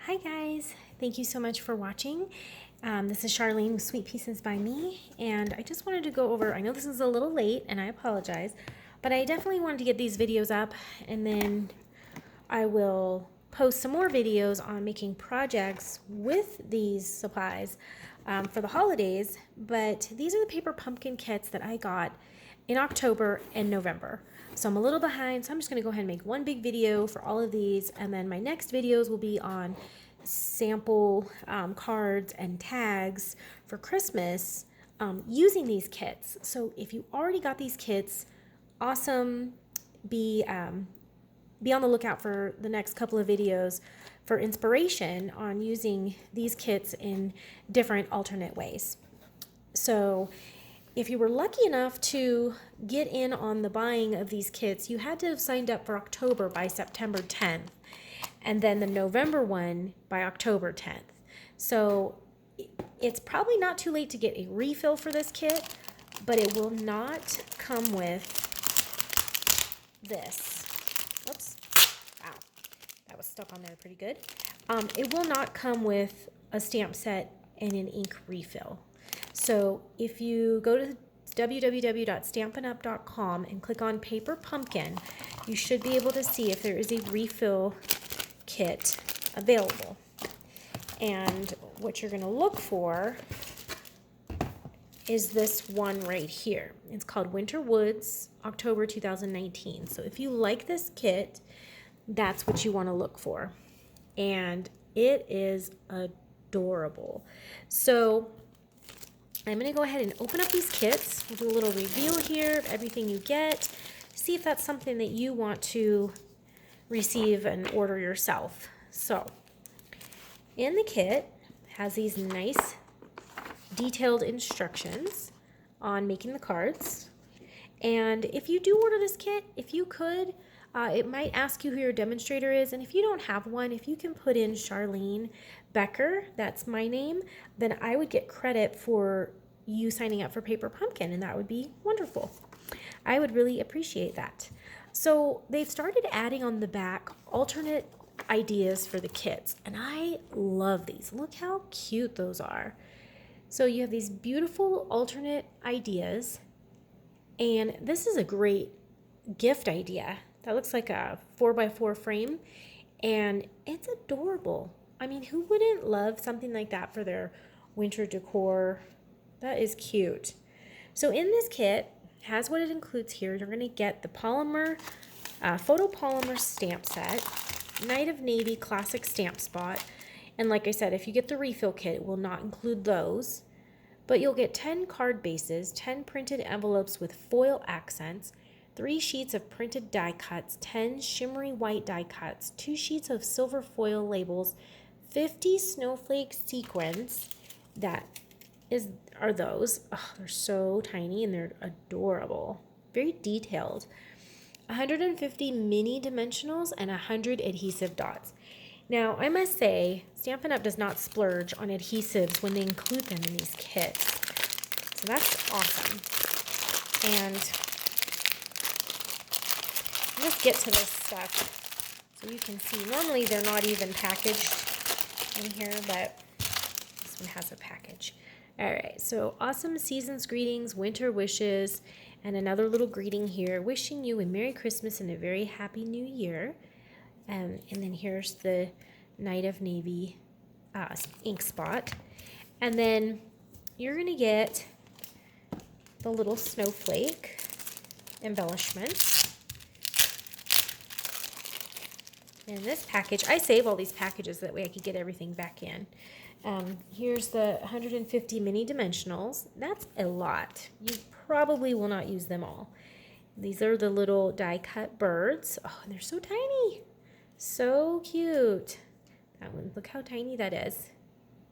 Hi guys, thank you so much for watching. This is Charlene with Sweet Pieces by Me, and I just wanted to go over, I know this is a little late and I apologize, but I definitely wanted to get these videos up, and then I will post some more videos on making projects with these supplies for the holidays. But these are the paper pumpkin kits that I got in October and November. So I'm a little behind, so I'm just going to go ahead and make one big video for all of these, and then my next videos will be on sample cards and tags for Christmas using these kits. So if you already got these kits, awesome. Be on the lookout for the next couple of videos for inspiration on using these kits in different alternate ways. So if you were lucky enough to get in on the buying of these kits, you had to have signed up for October by September 10th, and then the November one by October 10th. So it's probably not too late to get a refill for this kit, but it will not come with this. Oops. Wow. That was stuck on there pretty good. It will not come with a stamp set and an ink refill. So if you go to www.stampinup.com and click on Paper Pumpkin, you should be able to see if there is a refill kit available. And what you're going to look for is this one right here. It's called Winter Woods, October 2019. So if you like this kit, that's what you want to look for. And it is adorable. So I'm going to go ahead and open up these kits. We'll do a little reveal here of everything you get. See if that's something that you want to receive and order yourself. So in the kit has these nice detailed instructions on making the cards. And if you do order this kit, if you could, it might ask you who your demonstrator is, and if you don't have one, if you can put in Charlene Becker, that's my name, then I would get credit for you signing up for Paper Pumpkin, and that would be wonderful. I would really appreciate that. So they've started adding on the back alternate ideas for the kits, and I love these. Look how cute those are. So you have these beautiful alternate ideas, and this is a great gift idea. That looks like a 4x4 frame, and it's adorable. I mean, who wouldn't love something like that for their winter decor? That is cute. So in this kit, has what it includes here. You're going to get the polymer, photopolymer stamp set, Night of Navy classic stamp spot, and like I said, if you get the refill kit, it will not include those. But you'll get 10 card bases, 10 printed envelopes with foil accents, 3 sheets of printed die cuts, 10 shimmery white die cuts, 2 sheets of silver foil labels, 50 snowflake sequins. Are those. Oh, they're so tiny and they're adorable. Very detailed. 150 mini dimensionals and 100 adhesive dots. Now, I must say, Stampin' Up! Does not splurge on adhesives when they include them in these kits. So that's awesome. And let's get to this stuff so you can see. Normally, they're not even packaged in here, but this one has a package. All right, so awesome season's greetings, winter wishes, and another little greeting here, wishing you a Merry Christmas and a very Happy New Year. And then here's the Night of Navy ink spot. And then you're going to get the little snowflake embellishment. In this package, I save all these packages that way I could get everything back in. Here's the 150 mini dimensionals. That's a lot. You probably will not use them all. These are the little die cut birds. Oh, and they're so tiny. So cute. That one, look how tiny that is.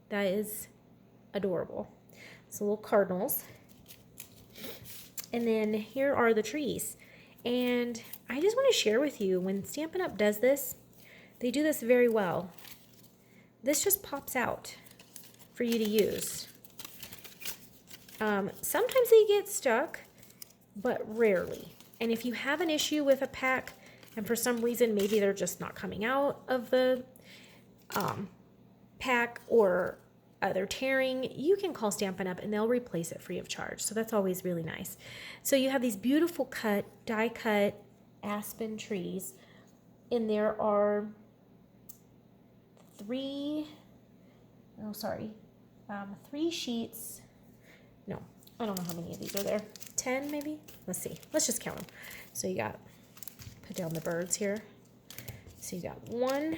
That is adorable. So little cardinals. And then here are the trees. And I just want to share with you, when Stampin' Up! Does this, they do this very well. This just pops out for you to use. Sometimes they get stuck, but rarely. And if you have an issue with a pack, and for some reason maybe they're just not coming out of the pack or they're tearing, you can call Stampin' Up! And they'll replace it free of charge. So that's always really nice. So you have these beautiful die cut aspen trees, and there are three sheets. No, I don't know how many of these are there. 10 maybe? Let's see. Let's just count them. So you got, put down the birds here. So you got one,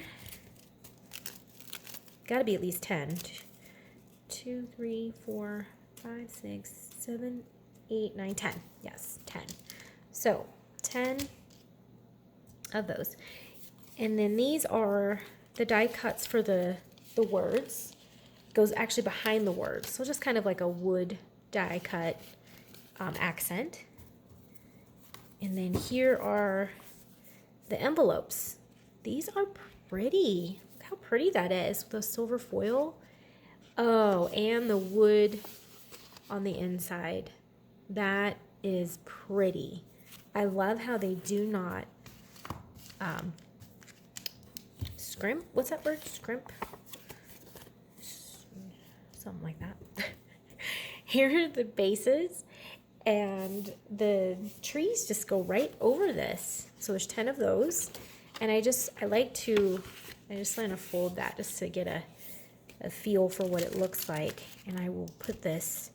got to be at least 10. 2, 3, 4, 5, 6, 7, 8, 9, 10. Yes, 10. So 10 of those. And then these are the die cuts for the words. Goes actually behind the words. So just kind of like a wood die cut accent. And then here are the envelopes. These are pretty. Look how pretty that is with the silver foil. Oh, and the wood on the inside. That is pretty. I love how they do not scrimp. What's that word? Scrimp? Something like that. Here are the bases, and the trees just go right over this. So there's 10 of those, and I just want to fold that just to get a feel for what it looks like. And I will put this,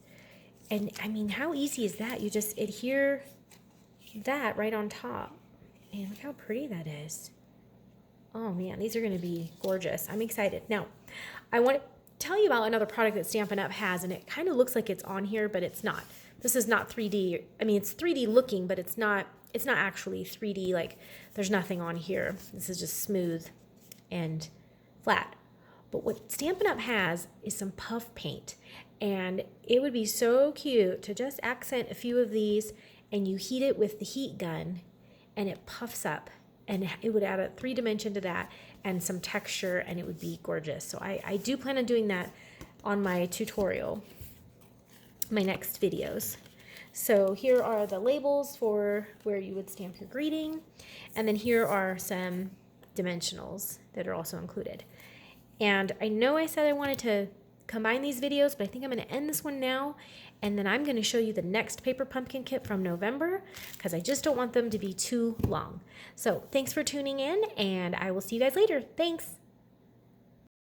and I mean, how easy is that? You just adhere that right on top. And look how pretty that is. Oh man, these are going to be gorgeous. I'm excited. Now, I want to tell you about another product that Stampin' Up! Has, and it kind of looks like it's on here, but it's not. This is not 3D. I mean, it's 3D looking, but it's not actually 3D. Like, there's nothing on here. This is just smooth and flat. But what Stampin' Up! Has is some puff paint, and it would be so cute to just accent a few of these, and you heat it with the heat gun, and it puffs up, and it would add a 3 dimension to that and some texture, and it would be gorgeous. So I do plan on doing that on my tutorial, my next videos. So here are the labels for where you would stamp your greeting, and then here are some dimensionals that are also included. And I know I said I wanted to combine these videos, but I think I'm going to end this one now, and then I'm going to show you the next paper pumpkin kit from November, because I just don't want them to be too long. So thanks for tuning in, and I will see you guys later. Thanks.